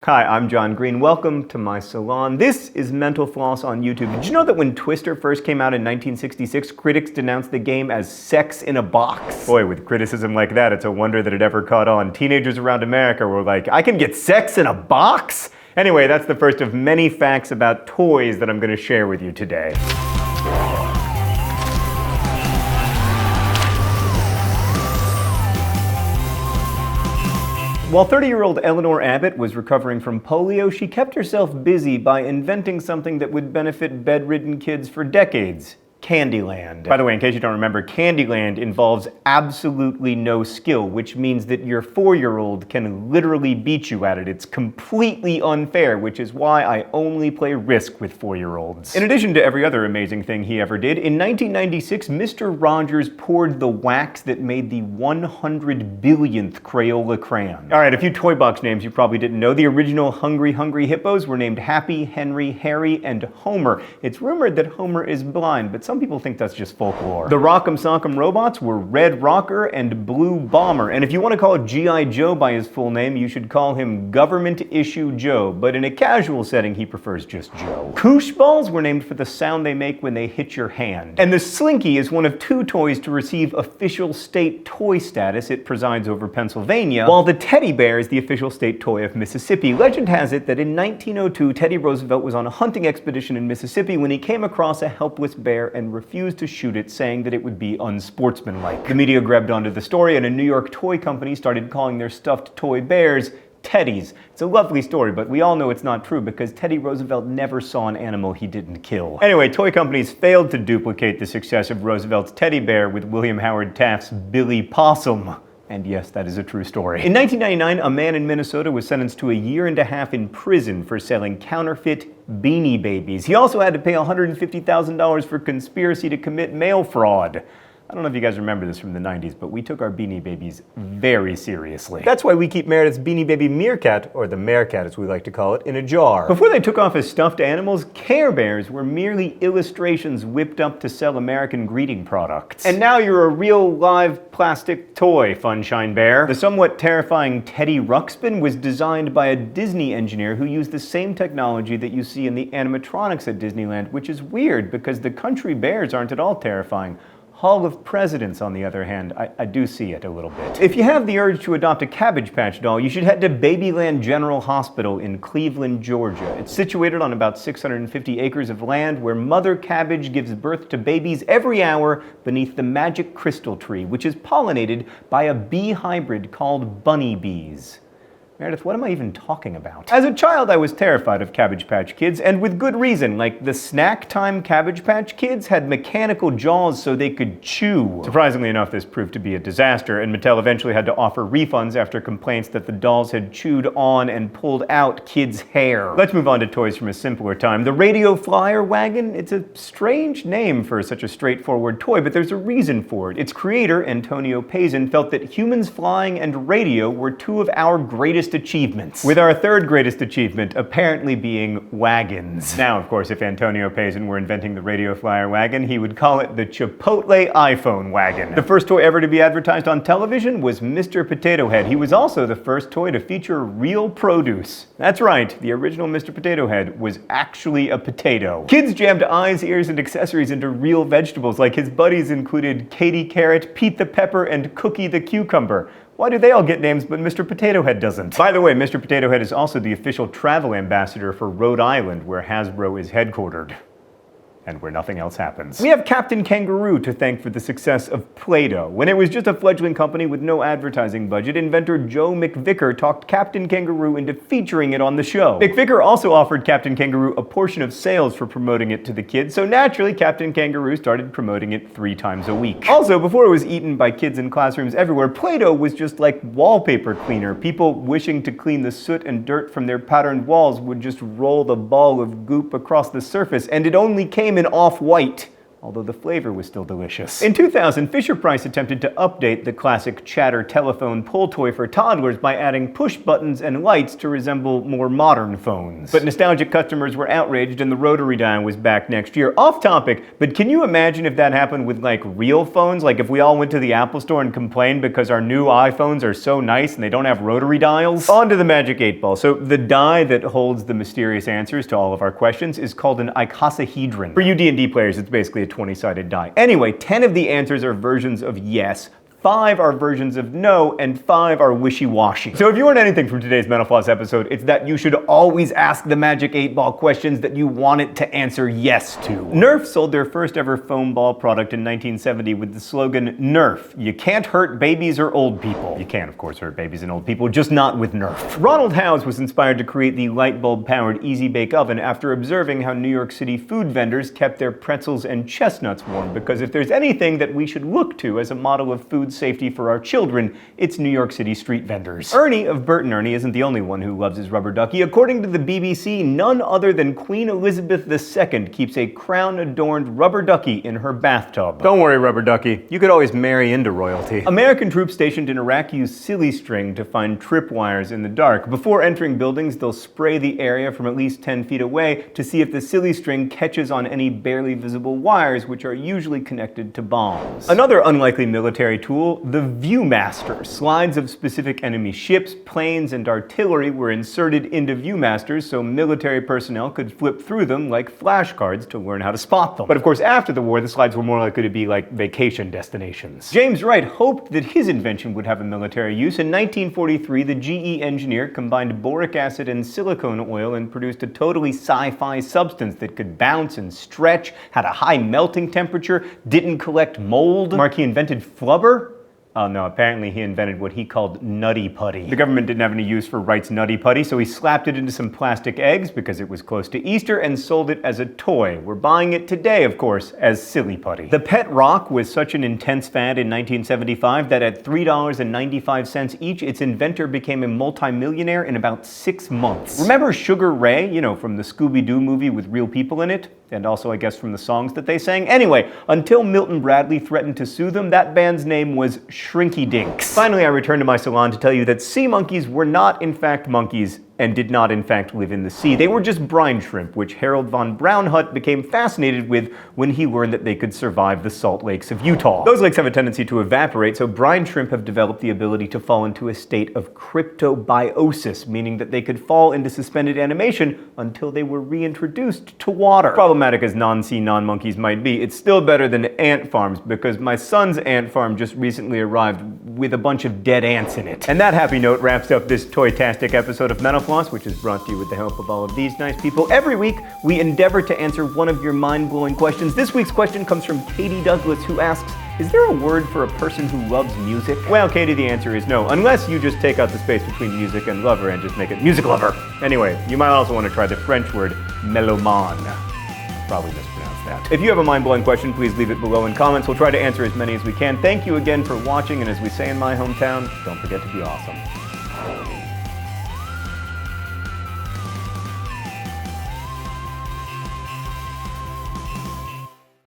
Hi, I'm John Green. Welcome to my salon. This is Mental Floss on YouTube. Did you know that when Twister first came out in 1966, critics denounced the game as sex in a box? Boy, with criticism like that, it's a wonder that it ever caught on. Teenagers around America were like, I can get sex in a box? Anyway, that's the first of many facts about toys that I'm going to share with you today. While 30-year-old Eleanor Abbott was recovering from polio, she kept herself busy by inventing something that would benefit bedridden kids for decades. Candyland. By the way, in case you don't remember, Candyland involves absolutely no skill, which means that your 4-year-old can literally beat you at it. It's completely unfair, which is why I only play Risk with 4-year-olds. In addition to every other amazing thing he ever did, in 1996, Mr. Rogers poured the wax that made the 100 billionth Crayola crayon. Alright, a few toy box names you probably didn't know. The original Hungry Hippos were named Happy, Henry, Harry, and Homer. It's rumored that Homer is blind, but some people think that's just folklore. The Rock'em Sock'em robots were Red Rocker and Blue Bomber, and if you want to call G.I. Joe by his full name, you should call him Government Issue Joe, but in a casual setting, he prefers just Joe. Koosh balls were named for the sound they make when they hit your hand. And the Slinky is one of 2 toys to receive official state toy status. It presides over Pennsylvania, while the teddy bear is the official state toy of Mississippi. Legend has it that in 1902, Teddy Roosevelt was on a hunting expedition in Mississippi when he came across a helpless bear and refused to shoot it, saying that it would be unsportsmanlike. The media grabbed onto the story, and a New York toy company started calling their stuffed toy bears Teddies. It's a lovely story, but we all know it's not true because Teddy Roosevelt never saw an animal he didn't kill. Anyway, toy companies failed to duplicate the success of Roosevelt's teddy bear with William Howard Taft's Billy Possum. And yes, that is a true story. In 1999, a man in Minnesota was sentenced to 1.5 years in prison for selling counterfeit Beanie Babies. He also had to pay $150,000 for conspiracy to commit mail fraud. I don't know if you guys remember this from the 90s, but we took our Beanie Babies very seriously. That's why we keep Meredith's Beanie Baby Meerkat, or the Meerkat as we like to call it, in a jar. Before they took off as stuffed animals, Care Bears were merely illustrations whipped up to sell American greeting products. And now you're a real live plastic toy, Funshine Bear. The somewhat terrifying Teddy Ruxpin was designed by a Disney engineer who used the same technology that you see in the animatronics at Disneyland, which is weird because the country bears aren't at all terrifying. Hall of Presidents, on the other hand, I do see it a little bit. If you have the urge to adopt a Cabbage Patch doll, you should head to Babyland General Hospital in Cleveland, Georgia. It's situated on about 650 acres of land where Mother Cabbage gives birth to babies every hour beneath the magic crystal tree, which is pollinated by a bee hybrid called bunny bees. Meredith, what am I even talking about? As a child, I was terrified of Cabbage Patch Kids, and with good reason. Like, the snack time Cabbage Patch Kids had mechanical jaws so they could chew. Surprisingly enough, this proved to be a disaster, and Mattel eventually had to offer refunds after complaints that the dolls had chewed on and pulled out kids' hair. Let's move on to toys from a simpler time. The Radio Flyer Wagon, it's a strange name for such a straightforward toy, but there's a reason for it. Its creator, Antonio Pazin, felt that humans flying and radio were 2 of our greatest achievements, with our 3rd greatest achievement apparently being wagons. Now, of course, if Antonio Pazin were inventing the Radio Flyer Wagon, he would call it the Chipotle iPhone Wagon. The first toy ever to be advertised on television was Mr. Potato Head. He was also the first toy to feature real produce. That's right, the original Mr. Potato Head was actually a potato. Kids jammed eyes, ears, and accessories into real vegetables, like his buddies included Katie Carrot, Pete the Pepper, and Cookie the Cucumber. Why do they all get names, but Mr. Potato Head doesn't? By the way, Mr. Potato Head is also the official travel ambassador for Rhode Island, where Hasbro is headquartered. And where nothing else happens. We have Captain Kangaroo to thank for the success of PlayDoh. When it was just a fledgling company with no advertising budget, inventor Joe McVicker talked Captain Kangaroo into featuring it on the show. McVicker also offered Captain Kangaroo a portion of sales for promoting it to the kids, so naturally Captain Kangaroo started promoting it 3 times a week. Also, before it was eaten by kids in classrooms everywhere, PlayDoh was just like wallpaper cleaner. People wishing to clean the soot and dirt from their patterned walls would just roll the ball of goop across the surface, and it only came in off-white. although the flavor was still delicious. In 2000, FisherPrice attempted to update the classic chatter telephone pull toy for toddlers by adding push buttons and lights to resemble more modern phones. But nostalgic customers were outraged and the rotary dial was back next year. Off topic, but can you imagine if that happened with like real phones? Like if we all went to the Apple store and complained because our new iPhones are so nice and they don't have rotary dials? On to the Magic 8-Ball. So the die that holds the mysterious answers to all of our questions is called an icosahedron. For you D&D players, it's basically a 20-sided die. Anyway, 10 of the answers are versions of yes, 5 are versions of no, and 5 are wishy-washy. So if you learned anything from today's Mental Floss episode, it's that you should always ask the Magic 8-Ball questions that you want it to answer yes to. Nerf sold their first ever foam ball product in 1970 with the slogan, Nerf, you can't hurt babies or old people. You can, of course, hurt babies and old people, just not with Nerf. Ronald Howes was inspired to create the light bulb-powered Easy Bake Oven after observing how New York City food vendors kept their pretzels and chestnuts warm, because if there's anything that we should look to as a model of food safety for our children, it's New York City street vendors. Ernie of Bert and Ernie isn't the only one who loves his rubber ducky. According to the BBC, none other than Queen Elizabeth II keeps a crown-adorned rubber ducky in her bathtub. Don't worry, rubber ducky. You could always marry into royalty. American troops stationed in Iraq use silly string to find tripwires in the dark. Before entering buildings, they'll spray the area from at least 10 feet away to see if the silly string catches on any barely visible wires, which are usually connected to bombs. Another unlikely military tool, the Viewmaster. Slides of specific enemy ships, planes, and artillery were inserted into Viewmasters so military personnel could flip through them like flashcards to learn how to spot them. But of course, after the war, the slides were more likely to be like vacation destinations. James Wright hoped that his invention would have a military use. In 1943, the GE engineer combined boric acid and silicone oil and produced a totally sci-fi substance that could bounce and stretch, had a high melting temperature, didn't collect mold. Mark, he invented Flubber? Oh no, apparently he invented what he called Nutty Putty. The government didn't have any use for Wright's Nutty Putty, so he slapped it into some plastic eggs because it was close to Easter and sold it as a toy. We're buying it today, of course, as Silly Putty. The pet rock was such an intense fad in 1975 that at $3.95 each, its inventor became a multimillionaire in about 6 months. Remember Sugar Ray, you know, from the Scooby-Doo movie with real people in it? And also, I guess, from the songs that they sang. Anyway, until Milton Bradley threatened to sue them, that band's name was Shrinky Dinks. Finally, I returned to my salon to tell you that sea monkeys were not, in fact, monkeys, and did not, in fact, live in the sea. They were just brine shrimp, which Harold von Braunhut became fascinated with when he learned that they could survive the salt lakes of Utah. Those lakes have a tendency to evaporate, so brine shrimp have developed the ability to fall into a state of cryptobiosis, meaning that they could fall into suspended animation until they were reintroduced to water. Problematic as non-sea, non-monkeys might be, it's still better than ant farms, because my son's ant farm just recently arrived with a bunch of dead ants in it. And that happy note wraps up this toy-tastic episode of Mental Floss, which is brought to you with the help of all of these nice people. Every week, we endeavor to answer one of your mind-blowing questions. This week's question comes from Katie Douglas, who asks, is there a word for a person who loves music? Well, Katie, the answer is no, unless you just take out the space between music and lover and just make it music lover. Anyway, you might also want to try the French word mélomane. Probably mispronounced that. If you have a mind-blowing question, please leave it below in comments. We'll try to answer as many as we can. Thank you again for watching, and as we say in my hometown, don't forget to be awesome.